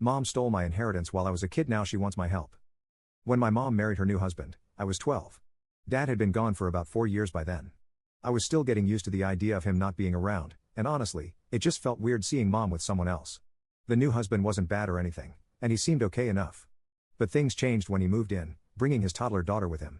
Mom stole my inheritance while I was a kid, now she wants my help. When my mom married her new husband, I was 12. Dad had been gone for about 4 years by then. I was still getting used to the idea of him not being around, and honestly, it just felt weird seeing Mom with someone else. The new husband wasn't bad or anything, and he seemed okay enough. But things changed when he moved in, bringing his toddler daughter with him.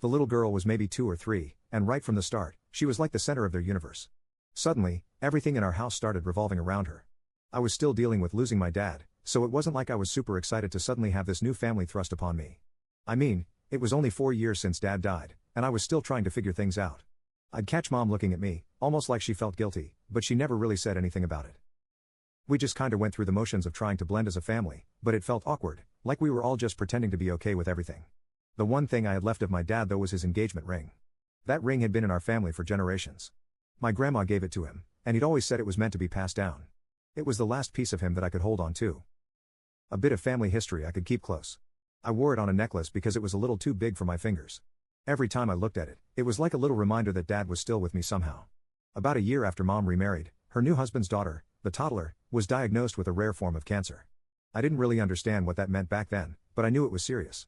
The little girl was maybe 2 or 3, and right from the start, she was like the center of their universe. Suddenly, everything in our house started revolving around her. I was still dealing with losing my dad, so it wasn't like I was super excited to suddenly have this new family thrust upon me. I mean, it was only 4 years since Dad died, and I was still trying to figure things out. I'd catch Mom looking at me, almost like she felt guilty, but she never really said anything about it. We just kinda went through the motions of trying to blend as a family, but it felt awkward, like we were all just pretending to be okay with everything. The one thing I had left of my dad though was his engagement ring. That ring had been in our family for generations. My grandma gave it to him, and he'd always said it was meant to be passed down. It was the last piece of him that I could hold on to. A bit of family history I could keep close. I wore it on a necklace because it was a little too big for my fingers. Every time I looked at it, it was like a little reminder that Dad was still with me somehow. About a year after Mom remarried, her new husband's daughter, the toddler, was diagnosed with a rare form of cancer. I didn't really understand what that meant back then, but I knew it was serious.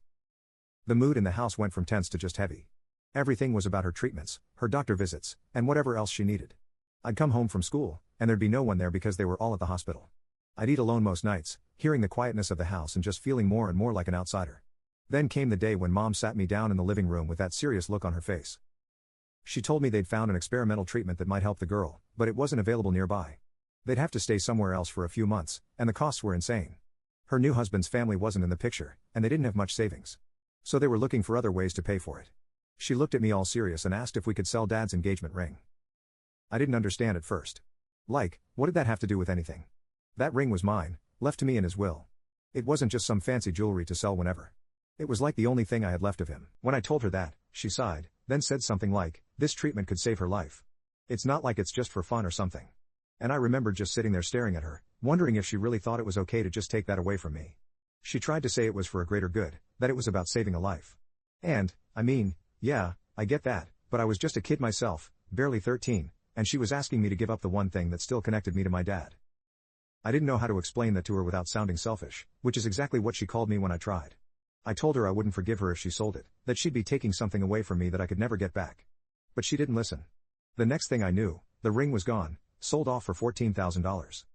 The mood in the house went from tense to just heavy. Everything was about her treatments, her doctor visits, and whatever else she needed. I'd come home from school, and there'd be no one there because they were all at the hospital. I'd eat alone most nights, hearing the quietness of the house and just feeling more and more like an outsider. Then came the day when Mom sat me down in the living room with that serious look on her face. She told me they'd found an experimental treatment that might help the girl, but it wasn't available nearby. They'd have to stay somewhere else for a few months, and the costs were insane. Her new husband's family wasn't in the picture, and they didn't have much savings. So they were looking for other ways to pay for it. She looked at me all serious and asked if we could sell Dad's engagement ring. I didn't understand at first. Like, what did that have to do with anything? That ring was mine, left to me in his will. It wasn't just some fancy jewelry to sell whenever. It was like the only thing I had left of him. When I told her that, she sighed, then said something like, "This treatment could save her life. It's not like it's just for fun or something." And I remembered just sitting there staring at her, wondering if she really thought it was okay to just take that away from me. She tried to say it was for a greater good, that it was about saving a life. And, I mean, yeah, I get that, but I was just a kid myself, barely 13, and she was asking me to give up the one thing that still connected me to my dad. I didn't know how to explain that to her without sounding selfish, which is exactly what she called me when I tried. I told her I wouldn't forgive her if she sold it, that she'd be taking something away from me that I could never get back. But she didn't listen. The next thing I knew, the ring was gone, sold off for $14,000.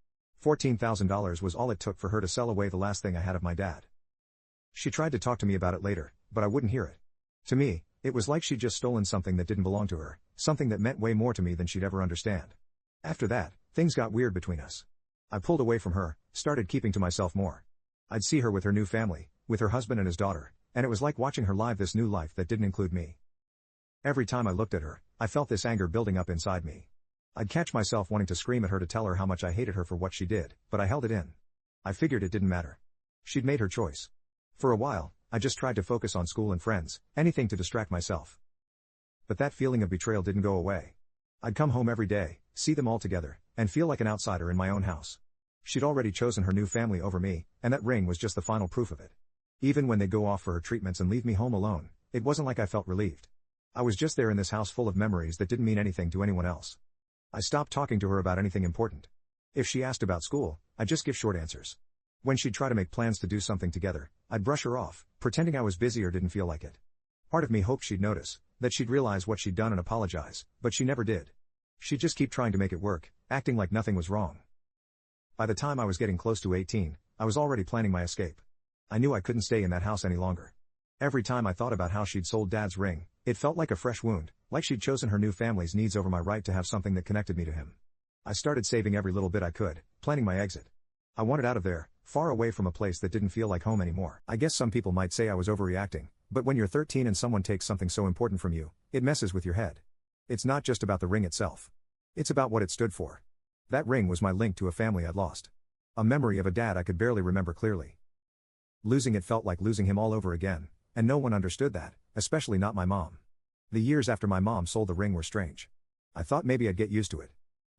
$14,000 was all it took for her to sell away the last thing I had of my dad. She tried to talk to me about it later, but I wouldn't hear it. To me, it was like she'd just stolen something that didn't belong to her, something that meant way more to me than she'd ever understand. After that, things got weird between us. I pulled away from her, started keeping to myself more. I'd see her with her new family, with her husband and his daughter, and it was like watching her live this new life that didn't include me. Every time I looked at her, I felt this anger building up inside me. I'd catch myself wanting to scream at her to tell her how much I hated her for what she did, but I held it in. I figured it didn't matter. She'd made her choice. For a while, I just tried to focus on school and friends, anything to distract myself. But that feeling of betrayal didn't go away. I'd come home every day, see them all together, and feel like an outsider in my own house. She'd already chosen her new family over me, and that ring was just the final proof of it. Even when they'd go off for her treatments and leave me home alone, it wasn't like I felt relieved. I was just there in this house full of memories that didn't mean anything to anyone else. I stopped talking to her about anything important. If she asked about school, I'd just give short answers. When she'd try to make plans to do something together, I'd brush her off, pretending I was busy or didn't feel like it. Part of me hoped she'd notice, that she'd realize what she'd done and apologize, but she never did. She'd just keep trying to make it work, acting like nothing was wrong. By the time I was getting close to 18, I was already planning my escape. I knew I couldn't stay in that house any longer. Every time I thought about how she'd sold Dad's ring, it felt like a fresh wound, like she'd chosen her new family's needs over my right to have something that connected me to him. I started saving every little bit I could, planning my exit. I wanted out of there, far away from a place that didn't feel like home anymore. I guess some people might say I was overreacting, but when you're 13 and someone takes something so important from you, it messes with your head. It's not just about the ring itself. It's about what it stood for. That ring was my link to a family I'd lost. A memory of a dad I could barely remember clearly. Losing it felt like losing him all over again, and no one understood that, especially not my mom. The years after my mom sold the ring were strange. I thought maybe I'd get used to it.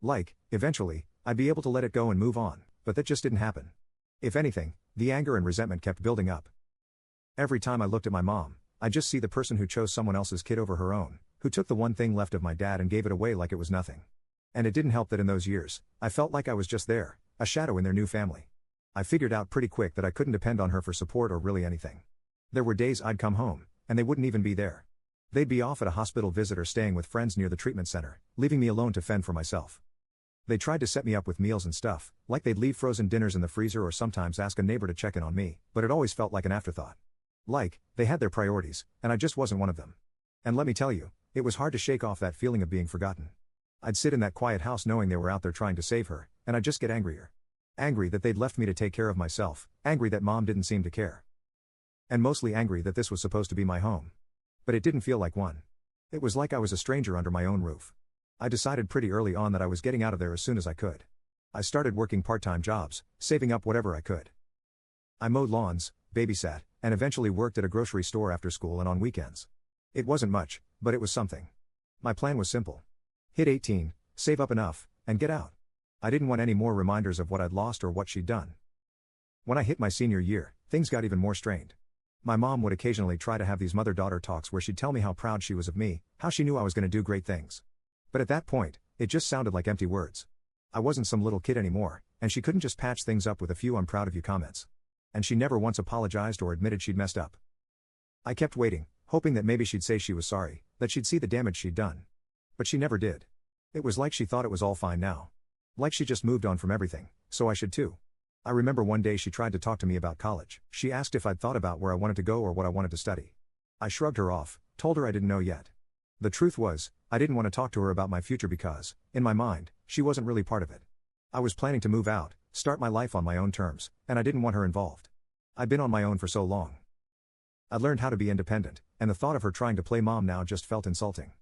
Like, eventually, I'd be able to let it go and move on, but that just didn't happen. If anything, the anger and resentment kept building up. Every time I looked at my mom, I'd just see the person who chose someone else's kid over her own, who took the one thing left of my dad and gave it away like it was nothing. And it didn't help that in those years, I felt like I was just there, a shadow in their new family. I figured out pretty quick that I couldn't depend on her for support or really anything. There were days I'd come home, and they wouldn't even be there. They'd be off at a hospital visit or staying with friends near the treatment center, leaving me alone to fend for myself. They tried to set me up with meals and stuff, like they'd leave frozen dinners in the freezer or sometimes ask a neighbor to check in on me, but it always felt like an afterthought. Like, they had their priorities, and I just wasn't one of them. And let me tell you, it was hard to shake off that feeling of being forgotten. I'd sit in that quiet house knowing they were out there trying to save her, and I'd just get angrier. Angry that they'd left me to take care of myself, angry that mom didn't seem to care. And mostly angry that this was supposed to be my home. But it didn't feel like one. It was like I was a stranger under my own roof. I decided pretty early on that I was getting out of there as soon as I could. I started working part-time jobs, saving up whatever I could. I mowed lawns, babysat, and eventually worked at a grocery store after school and on weekends. It wasn't much, but it was something. My plan was simple. Hit 18, save up enough, and get out. I didn't want any more reminders of what I'd lost or what she'd done. When I hit my senior year, things got even more strained. My mom would occasionally try to have these mother-daughter talks where she'd tell me how proud she was of me, how she knew I was going to do great things. But at that point, it just sounded like empty words. I wasn't some little kid anymore, and she couldn't just patch things up with a few "I'm proud of you" comments. And she never once apologized or admitted she'd messed up. I kept waiting, hoping that maybe she'd say she was sorry, that she'd see the damage she'd done. But she never did. It was like she thought it was all fine now. Like she just moved on from everything, so I should too. I remember one day she tried to talk to me about college. She asked if I'd thought about where I wanted to go or what I wanted to study. I shrugged her off, told her I didn't know yet. The truth was, I didn't want to talk to her about my future because, in my mind, she wasn't really part of it. I was planning to move out, start my life on my own terms, and I didn't want her involved. I'd been on my own for so long. I'd learned how to be independent, and the thought of her trying to play mom now just felt insulting.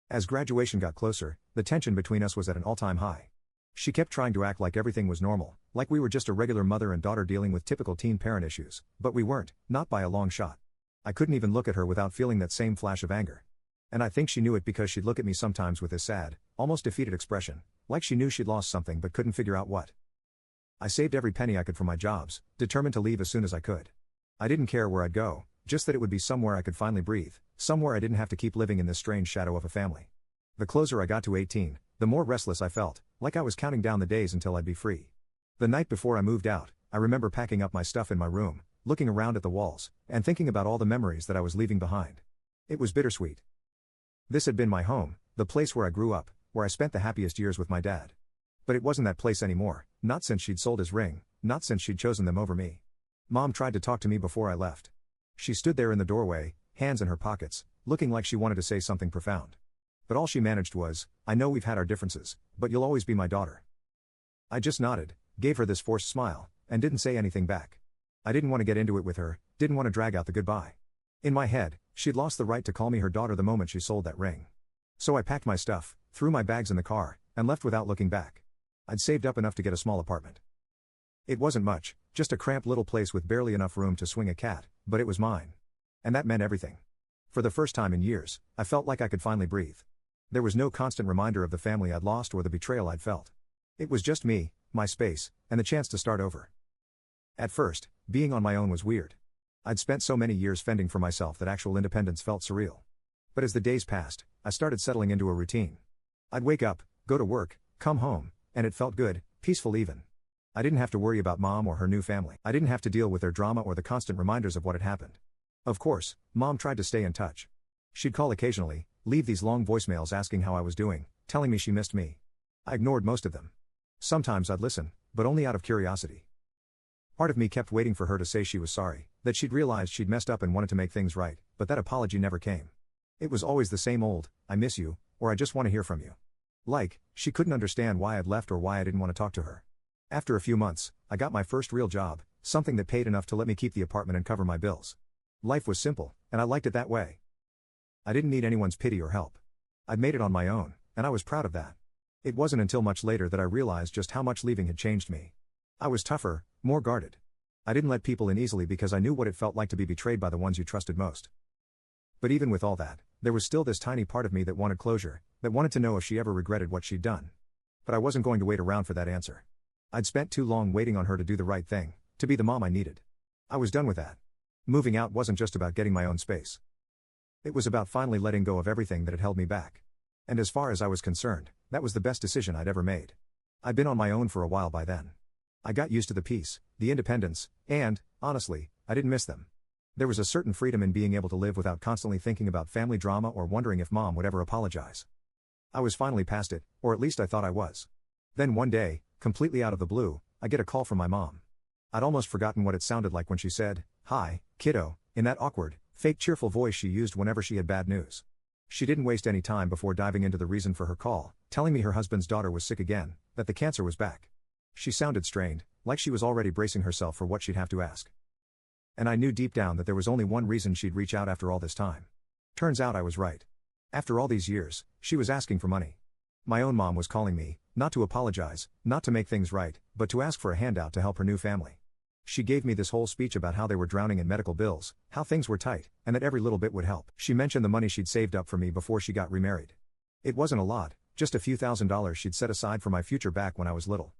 As graduation got closer, the tension between us was at an all-time high. She kept trying to act like everything was normal, like we were just a regular mother and daughter dealing with typical teen parent issues, but we weren't, not by a long shot. I couldn't even look at her without feeling that same flash of anger. And I think she knew it because she'd look at me sometimes with this sad, almost defeated expression, like she knew she'd lost something but couldn't figure out what. I saved every penny I could for my jobs, determined to leave as soon as I could. I didn't care where I'd go, just that it would be somewhere I could finally breathe, somewhere I didn't have to keep living in this strange shadow of a family. The closer I got to 18, the more restless I felt, like I was counting down the days until I'd be free. The night before I moved out, I remember packing up my stuff in my room, looking around at the walls, and thinking about all the memories that I was leaving behind. It was bittersweet. This had been my home, the place where I grew up, where I spent the happiest years with my dad. But it wasn't that place anymore, not since she'd sold his ring, not since she'd chosen them over me. Mom tried to talk to me before I left. She stood there in the doorway, hands in her pockets, looking like she wanted to say something profound. But all she managed was, "I know we've had our differences, but you'll always be my daughter." I just nodded, gave her this forced smile, and didn't say anything back. I didn't want to get into it with her, didn't want to drag out the goodbye. In my head, she'd lost the right to call me her daughter the moment she sold that ring. So I packed my stuff, threw my bags in the car, and left without looking back. I'd saved up enough to get a small apartment. It wasn't much, just a cramped little place with barely enough room to swing a cat, but it was mine. And that meant everything. For the first time in years, I felt like I could finally breathe. There was no constant reminder of the family I'd lost or the betrayal I'd felt. It was just me, my space, and the chance to start over. At first, being on my own was weird. I'd spent so many years fending for myself that actual independence felt surreal. But as the days passed, I started settling into a routine. I'd wake up, go to work, come home, and it felt good, peaceful even. I didn't have to worry about mom or her new family. I didn't have to deal with their drama or the constant reminders of what had happened. Of course, mom tried to stay in touch. She'd call occasionally, leave these long voicemails asking how I was doing, telling me she missed me. I ignored most of them. Sometimes I'd listen, but only out of curiosity. Part of me kept waiting for her to say she was sorry, that she'd realized she'd messed up and wanted to make things right, but that apology never came. It was always the same old, "I miss you," or "I just want to hear from you." Like, she couldn't understand why I'd left or why I didn't want to talk to her. After a few months, I got my first real job, something that paid enough to let me keep the apartment and cover my bills. Life was simple, and I liked it that way. I didn't need anyone's pity or help. I'd made it on my own, and I was proud of that. It wasn't until much later that I realized just how much leaving had changed me. I was tougher, more guarded. I didn't let people in easily because I knew what it felt like to be betrayed by the ones you trusted most. But even with all that, there was still this tiny part of me that wanted closure, that wanted to know if she ever regretted what she'd done. But I wasn't going to wait around for that answer. I'd spent too long waiting on her to do the right thing, to be the mom I needed. I was done with that. Moving out wasn't just about getting my own space. It was about finally letting go of everything that had held me back. And as far as I was concerned, that was the best decision I'd ever made. I'd been on my own for a while by then. I got used to the peace, the independence, and, honestly, I didn't miss them. There was a certain freedom in being able to live without constantly thinking about family drama or wondering if mom would ever apologize. I was finally past it, or at least I thought I was. Then one day, completely out of the blue, I get a call from my mom. I'd almost forgotten what it sounded like when she said, "Hi, kiddo," in that awkward, fake cheerful voice she used whenever she had bad news. She didn't waste any time before diving into the reason for her call, telling me her husband's daughter was sick again, that the cancer was back. She sounded strained, like she was already bracing herself for what she'd have to ask. And I knew deep down that there was only one reason she'd reach out after all this time. Turns out I was right. After all these years, she was asking for money. My own mom was calling me, not to apologize, not to make things right, but to ask for a handout to help her new family. She gave me this whole speech about how they were drowning in medical bills, how things were tight, and that every little bit would help. She mentioned the money she'd saved up for me before she got remarried. It wasn't a lot, just a few $1,000s she'd set aside for my future back when I was little.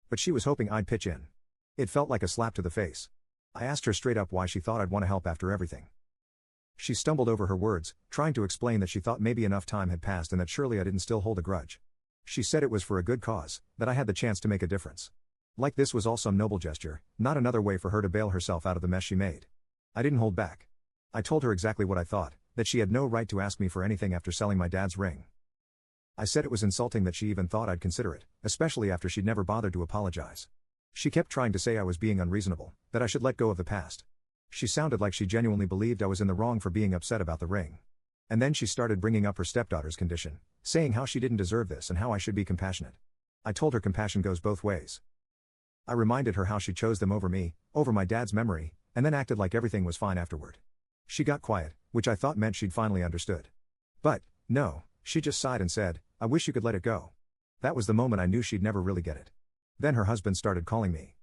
But she was hoping I'd pitch in. It felt like a slap to the face. I asked her straight up why she thought I'd want to help after everything. She stumbled over her words, trying to explain that she thought maybe enough time had passed and that surely I didn't still hold a grudge. She said it was for a good cause, that I had the chance to make a difference. Like this was all some noble gesture, not another way for her to bail herself out of the mess she made. I didn't hold back. I told her exactly what I thought, that she had no right to ask me for anything after selling my dad's ring. I said it was insulting that she even thought I'd consider it, especially after she'd never bothered to apologize. She kept trying to say I was being unreasonable, that I should let go of the past. She sounded like she genuinely believed I was in the wrong for being upset about the ring. And then she started bringing up her stepdaughter's condition, saying how she didn't deserve this and how I should be compassionate. I told her compassion goes both ways. I reminded her how she chose them over me, over my dad's memory, and then acted like everything was fine afterward. She got quiet, which I thought meant she'd finally understood. But, no, she just sighed and said, "I wish you could let it go." That was the moment I knew she'd never really get it. Then her husband started calling me.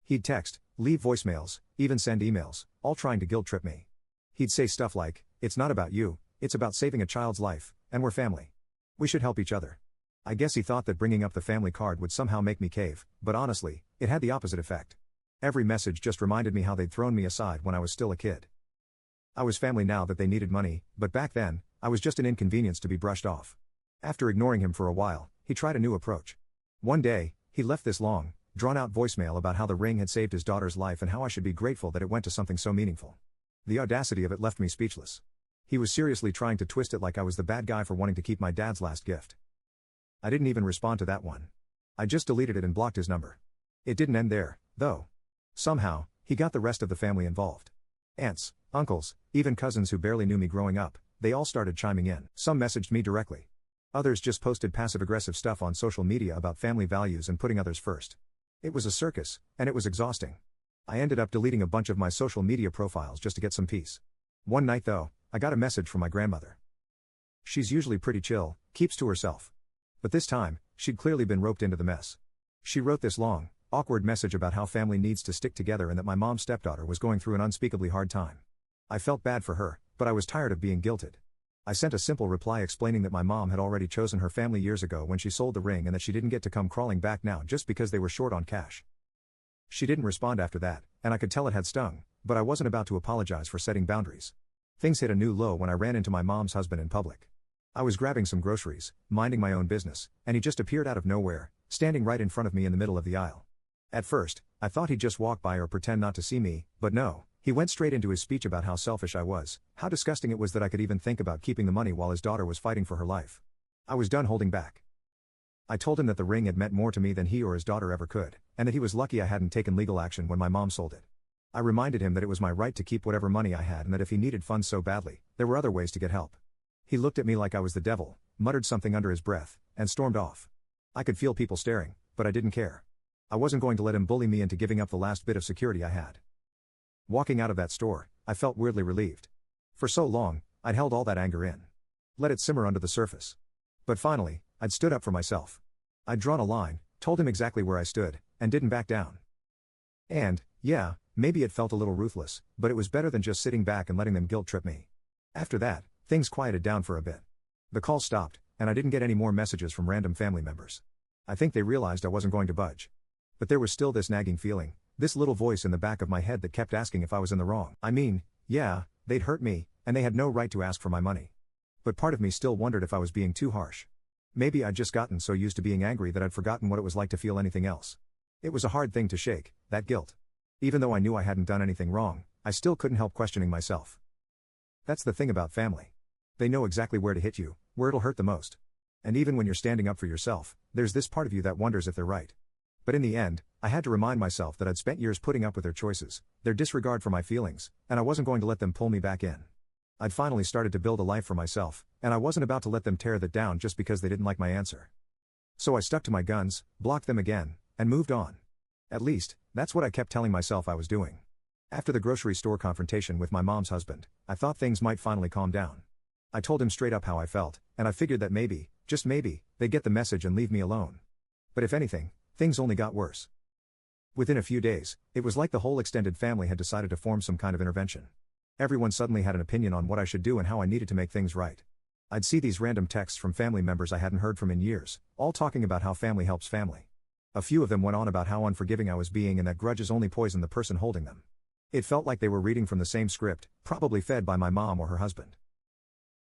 He'd text, leave voicemails, even send emails, all trying to guilt trip me. He'd say stuff like, "It's not about you, it's about saving a child's life, and we're family. We should help each other." I guess he thought that bringing up the family card would somehow make me cave, but honestly, it had the opposite effect. Every message just reminded me how they'd thrown me aside when I was still a kid. I was family now that they needed money, but back then, I was just an inconvenience to be brushed off. After ignoring him for a while, he tried a new approach. One day, he left this long, drawn-out voicemail about how the ring had saved his daughter's life and how I should be grateful that it went to something so meaningful. The audacity of it left me speechless. He was seriously trying to twist it like I was the bad guy for wanting to keep my dad's last gift. I didn't even respond to that one. I just deleted it and blocked his number. It didn't end there, though. Somehow, he got the rest of the family involved. Aunts, uncles, even cousins who barely knew me growing up, they all started chiming in. Some messaged me directly. Others just posted passive-aggressive stuff on social media about family values and putting others first. It was a circus, and it was exhausting. I ended up deleting a bunch of my social media profiles just to get some peace. One night though, I got a message from my grandmother. She's usually pretty chill, keeps to herself. But this time, she'd clearly been roped into the mess. She wrote this long, awkward message about how family needs to stick together and that my mom's stepdaughter was going through an unspeakably hard time. I felt bad for her, but I was tired of being guilted. I sent a simple reply explaining that my mom had already chosen her family years ago when she sold the ring and that she didn't get to come crawling back now just because they were short on cash. She didn't respond after that, and I could tell it had stung, but I wasn't about to apologize for setting boundaries. Things hit a new low when I ran into my mom's husband in public. I was grabbing some groceries, minding my own business, and he just appeared out of nowhere, standing right in front of me in the middle of the aisle. At first, I thought he'd just walk by or pretend not to see me, but no, he went straight into his speech about how selfish I was, how disgusting it was that I could even think about keeping the money while his daughter was fighting for her life. I was done holding back. I told him that the ring had meant more to me than he or his daughter ever could, and that he was lucky I hadn't taken legal action when my mom sold it. I reminded him that it was my right to keep whatever money I had and that if he needed funds so badly, there were other ways to get help. He looked at me like I was the devil, muttered something under his breath, and stormed off. I could feel people staring, but I didn't care. I wasn't going to let him bully me into giving up the last bit of security I had. Walking out of that store, I felt weirdly relieved. For so long, I'd held all that anger in. Let it simmer under the surface. But finally, I'd stood up for myself. I'd drawn a line, told him exactly where I stood, and didn't back down. And, yeah, maybe it felt a little ruthless, but it was better than just sitting back and letting them guilt trip me. After that, things quieted down for a bit. The call stopped, and I didn't get any more messages from random family members. I think they realized I wasn't going to budge. But there was still this nagging feeling, this little voice in the back of my head that kept asking if I was in the wrong. I mean, yeah, they'd hurt me, and they had no right to ask for my money. But part of me still wondered if I was being too harsh. Maybe I'd just gotten so used to being angry that I'd forgotten what it was like to feel anything else. It was a hard thing to shake, that guilt. Even though I knew I hadn't done anything wrong, I still couldn't help questioning myself. That's the thing about family. They know exactly where to hit you, where it'll hurt the most. And even when you're standing up for yourself, there's this part of you that wonders if they're right. But in the end, I had to remind myself that I'd spent years putting up with their choices, their disregard for my feelings, and I wasn't going to let them pull me back in. I'd finally started to build a life for myself, and I wasn't about to let them tear that down just because they didn't like my answer. So I stuck to my guns, blocked them again, and moved on. At least, that's what I kept telling myself I was doing. After the grocery store confrontation with my mom's husband, I thought things might finally calm down. I told him straight up how I felt, and I figured that maybe, just maybe, they'd get the message and leave me alone. But if anything, things only got worse. Within a few days, it was like the whole extended family had decided to form some kind of intervention. Everyone suddenly had an opinion on what I should do and how I needed to make things right. I'd see these random texts from family members I hadn't heard from in years, all talking about how family helps family. A few of them went on about how unforgiving I was being and that grudges only poison the person holding them. It felt like they were reading from the same script, probably fed by my mom or her husband.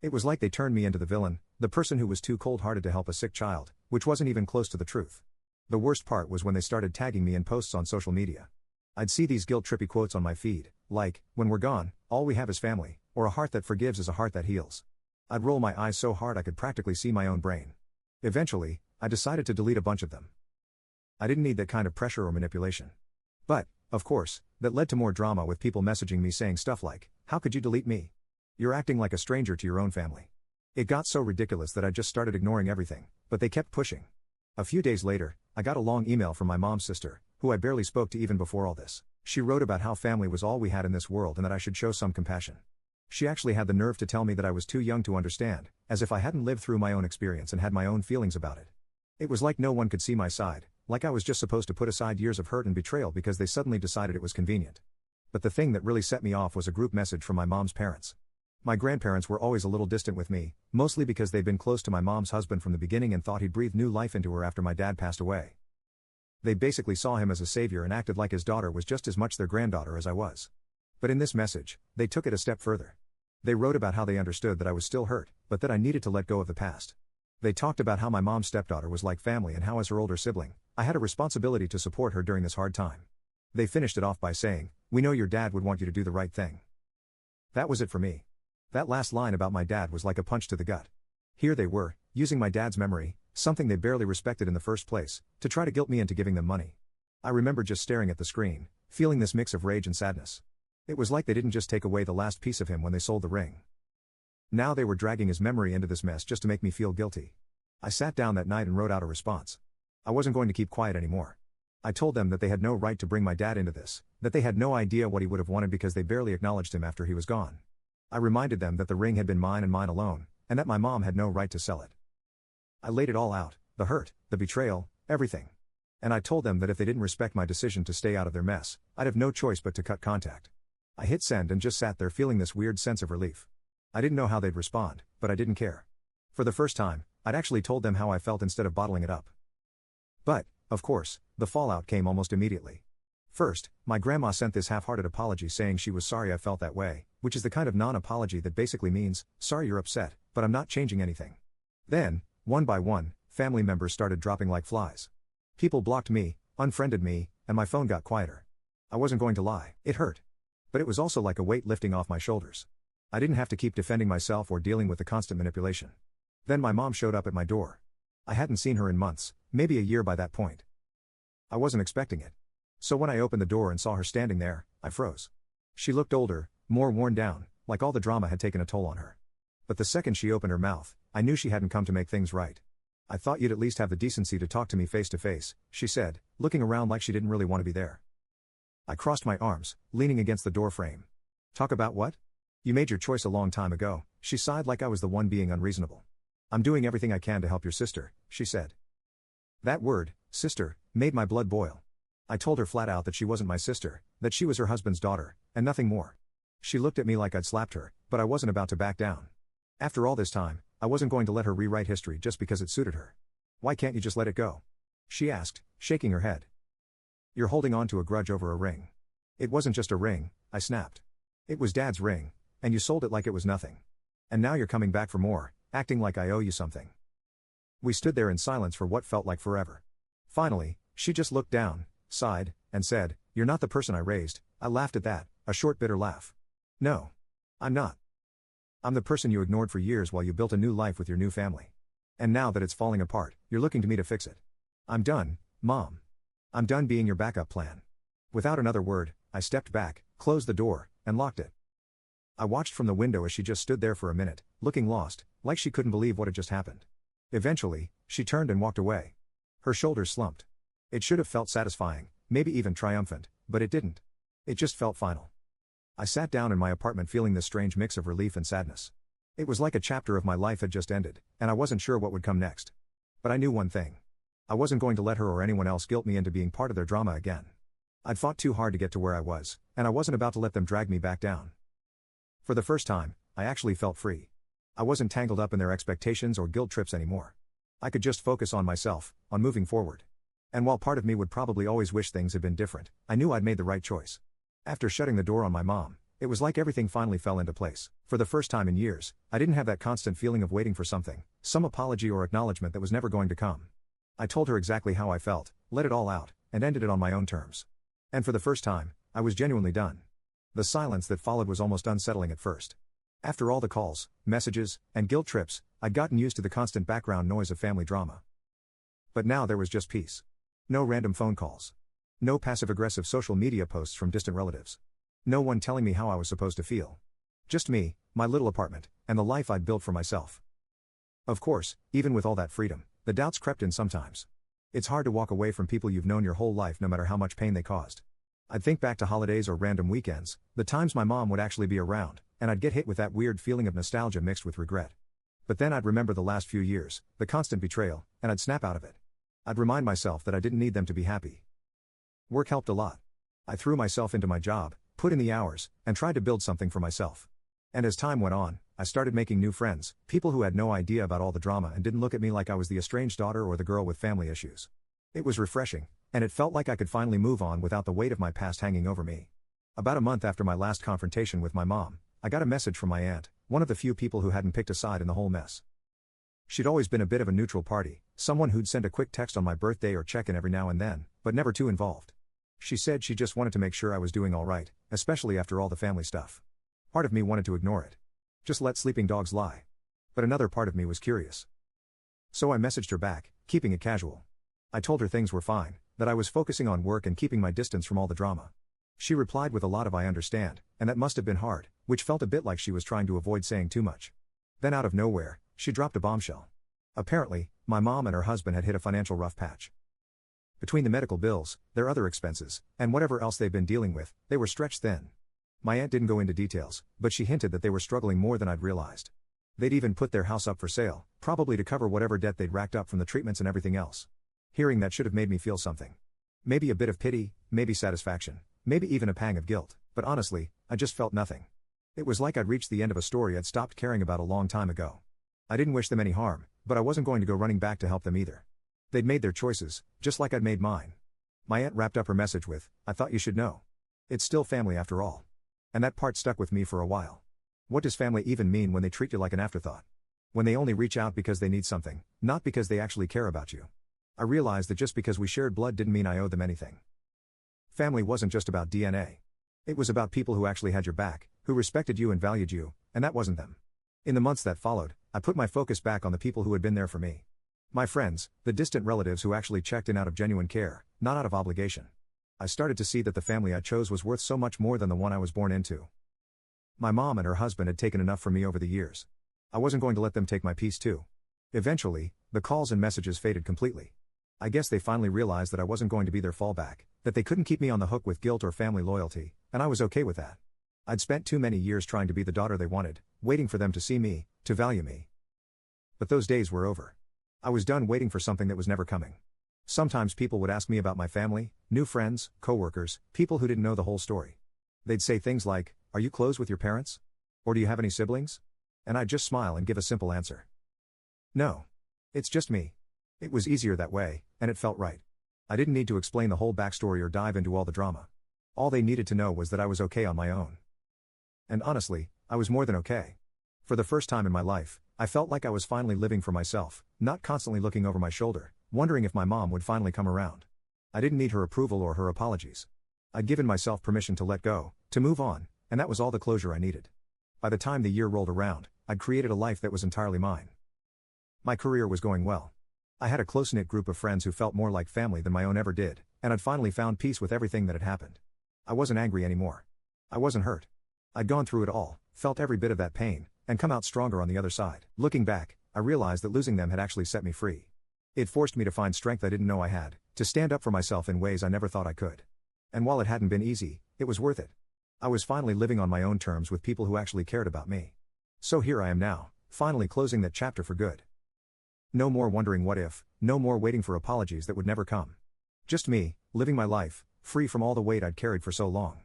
It was like they turned me into the villain, the person who was too cold-hearted to help a sick child, which wasn't even close to the truth. The worst part was when they started tagging me in posts on social media. I'd see these guilt-trippy quotes on my feed, like, "When we're gone, all we have is family," or "A heart that forgives is a heart that heals." I'd roll my eyes so hard I could practically see my own brain. Eventually, I decided to delete a bunch of them. I didn't need that kind of pressure or manipulation. But, of course, that led to more drama with people messaging me saying stuff like, "How could you delete me? You're acting like a stranger to your own family." It got so ridiculous that I just started ignoring everything, but they kept pushing. A few days later, I got a long email from my mom's sister, who I barely spoke to even before all this. She wrote about how family was all we had in this world and that I should show some compassion. She actually had the nerve to tell me that I was too young to understand, as if I hadn't lived through my own experience and had my own feelings about it. It was like no one could see my side, like I was just supposed to put aside years of hurt and betrayal because they suddenly decided it was convenient. But the thing that really set me off was a group message from my mom's parents. My grandparents were always a little distant with me, mostly because they'd been close to my mom's husband from the beginning and thought he'd breathed new life into her after my dad passed away. They basically saw him as a savior and acted like his daughter was just as much their granddaughter as I was. But in this message, they took it a step further. They wrote about how they understood that I was still hurt, but that I needed to let go of the past. They talked about how my mom's stepdaughter was like family and how as her older sibling, I had a responsibility to support her during this hard time. They finished it off by saying, "We know your dad would want you to do the right thing." That was it for me. That last line about my dad was like a punch to the gut. Here they were, using my dad's memory, something they barely respected in the first place, to try to guilt me into giving them money. I remember just staring at the screen, feeling this mix of rage and sadness. It was like they didn't just take away the last piece of him when they sold the ring. Now they were dragging his memory into this mess just to make me feel guilty. I sat down that night and wrote out a response. I wasn't going to keep quiet anymore. I told them that they had no right to bring my dad into this, that they had no idea what he would have wanted because they barely acknowledged him after he was gone. I reminded them that the ring had been mine and mine alone, and that my mom had no right to sell it. I laid it all out, the hurt, the betrayal, everything. And I told them that if they didn't respect my decision to stay out of their mess, I'd have no choice but to cut contact. I hit send and just sat there feeling this weird sense of relief. I didn't know how they'd respond, but I didn't care. For the first time, I'd actually told them how I felt instead of bottling it up. But, of course, the fallout came almost immediately. First, my grandma sent this half-hearted apology saying she was sorry I felt that way, which is the kind of non-apology that basically means, "Sorry you're upset, but I'm not changing anything." Then, one by one, family members started dropping like flies. People blocked me, unfriended me, and my phone got quieter. I wasn't going to lie, it hurt. But it was also like a weight lifting off my shoulders. I didn't have to keep defending myself or dealing with the constant manipulation. Then my mom showed up at my door. I hadn't seen her in months, maybe a year by that point. I wasn't expecting it. So when I opened the door and saw her standing there, I froze. She looked older, more worn down, like all the drama had taken a toll on her. But the second she opened her mouth, I knew she hadn't come to make things right. "I thought you'd at least have the decency to talk to me face to face," she said, looking around like she didn't really want to be there. I crossed my arms, leaning against the door frame. "Talk about what? You made your choice a long time ago," she sighed like I was the one being unreasonable. "I'm doing everything I can to help your sister," she said. That word, sister, made my blood boil. I told her flat out that she wasn't my sister, that she was her husband's daughter, and nothing more. She looked at me like I'd slapped her, but I wasn't about to back down. After all this time, I wasn't going to let her rewrite history just because it suited her. "Why can't you just let it go?" she asked, shaking her head. "You're holding on to a grudge over a ring." "It wasn't just a ring," I snapped. "It was Dad's ring, and you sold it like it was nothing. And now you're coming back for more, acting like I owe you something." We stood there in silence for what felt like forever. Finally, she just looked down, sighed, and said, "You're not the person I raised." I laughed at that, a short bitter laugh. "No. I'm not. I'm the person you ignored for years while you built a new life with your new family. And now that it's falling apart, you're looking to me to fix it. I'm done, Mom. I'm done being your backup plan." Without another word, I stepped back, closed the door, and locked it. I watched from the window as she just stood there for a minute, looking lost, like she couldn't believe what had just happened. Eventually, she turned and walked away. Her shoulders slumped. It should have felt satisfying, maybe even triumphant, but it didn't. It just felt final. I sat down in my apartment feeling this strange mix of relief and sadness. It was like a chapter of my life had just ended, and I wasn't sure what would come next. But I knew one thing. I wasn't going to let her or anyone else guilt me into being part of their drama again. I'd fought too hard to get to where I was, and I wasn't about to let them drag me back down. For the first time, I actually felt free. I wasn't tangled up in their expectations or guilt trips anymore. I could just focus on myself, on moving forward. And while part of me would probably always wish things had been different, I knew I'd made the right choice. After shutting the door on my mom, it was like everything finally fell into place. For the first time in years, I didn't have that constant feeling of waiting for something, some apology or acknowledgement that was never going to come. I told her exactly how I felt, let it all out, and ended it on my own terms. And for the first time, I was genuinely done. The silence that followed was almost unsettling at first. After all the calls, messages, and guilt trips, I'd gotten used to the constant background noise of family drama. But now there was just peace. No random phone calls. No passive-aggressive social media posts from distant relatives. No one telling me how I was supposed to feel. Just me, my little apartment, and the life I'd built for myself. Of course, even with all that freedom, the doubts crept in sometimes. It's hard to walk away from people you've known your whole life no matter how much pain they caused. I'd think back to holidays or random weekends, the times my mom would actually be around, and I'd get hit with that weird feeling of nostalgia mixed with regret. But then I'd remember the last few years, the constant betrayal, and I'd snap out of it. I'd remind myself that I didn't need them to be happy. Work helped a lot. I threw myself into my job, put in the hours, and tried to build something for myself. And as time went on, I started making new friends, people who had no idea about all the drama and didn't look at me like I was the estranged daughter or the girl with family issues. It was refreshing, and it felt like I could finally move on without the weight of my past hanging over me. About a month after my last confrontation with my mom, I got a message from my aunt, one of the few people who hadn't picked a side in the whole mess. She'd always been a bit of a neutral party, someone who'd send a quick text on my birthday or check in every now and then, but never too involved. She said she just wanted to make sure I was doing all right, especially after all the family stuff. Part of me wanted to ignore it. Just let sleeping dogs lie. But another part of me was curious. So I messaged her back, keeping it casual. I told her things were fine, that I was focusing on work and keeping my distance from all the drama. She replied with a lot of "I understand," and that must have been hard, which felt a bit like she was trying to avoid saying too much. Then out of nowhere, she dropped a bombshell. Apparently, my mom and her husband had hit a financial rough patch. Between the medical bills, their other expenses, and whatever else they've been dealing with, they were stretched thin. My aunt didn't go into details, but she hinted that they were struggling more than I'd realized. They'd even put their house up for sale, probably to cover whatever debt they'd racked up from the treatments and everything else. Hearing that should have made me feel something. Maybe a bit of pity, maybe satisfaction, maybe even a pang of guilt, but honestly, I just felt nothing. It was like I'd reached the end of a story I'd stopped caring about a long time ago. I didn't wish them any harm, but I wasn't going to go running back to help them either. They'd made their choices, just like I'd made mine. My aunt wrapped up her message with, "I thought you should know. It's still family after all." And that part stuck with me for a while. What does family even mean when they treat you like an afterthought? When they only reach out because they need something, not because they actually care about you. I realized that just because we shared blood didn't mean I owed them anything. Family wasn't just about DNA. It was about people who actually had your back, who respected you and valued you, and that wasn't them. In the months that followed, I put my focus back on the people who had been there for me. My friends, the distant relatives who actually checked in out of genuine care, not out of obligation. I started to see that the family I chose was worth so much more than the one I was born into. My mom and her husband had taken enough from me over the years. I wasn't going to let them take my peace too. Eventually, the calls and messages faded completely. I guess they finally realized that I wasn't going to be their fallback, that they couldn't keep me on the hook with guilt or family loyalty, and I was okay with that. I'd spent too many years trying to be the daughter they wanted, waiting for them to see me, to value me. But those days were over. I was done waiting for something that was never coming. Sometimes people would ask me about my family, new friends, coworkers, people who didn't know the whole story. They'd say things like, "Are you close with your parents? Or do you have any siblings?" And I'd just smile and give a simple answer. "No. It's just me." It was easier that way, and it felt right. I didn't need to explain the whole backstory or dive into all the drama. All they needed to know was that I was okay on my own. And honestly, I was more than okay. For the first time in my life, I felt like I was finally living for myself, not constantly looking over my shoulder, wondering if my mom would finally come around. I didn't need her approval or her apologies. I'd given myself permission to let go, to move on, and that was all the closure I needed. By the time the year rolled around, I'd created a life that was entirely mine. My career was going well. I had a close-knit group of friends who felt more like family than my own ever did, and I'd finally found peace with everything that had happened. I wasn't angry anymore. I wasn't hurt. I'd gone through it all, felt every bit of that pain, and come out stronger on the other side. Looking back, I realized that losing them had actually set me free. It forced me to find strength I didn't know I had, to stand up for myself in ways I never thought I could. And while it hadn't been easy, it was worth it. I was finally living on my own terms with people who actually cared about me. So here I am now, finally closing that chapter for good. No more wondering what if, no more waiting for apologies that would never come. Just me, living my life, free from all the weight I'd carried for so long.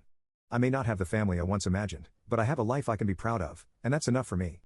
I may not have the family I once imagined, but I have a life I can be proud of, and that's enough for me.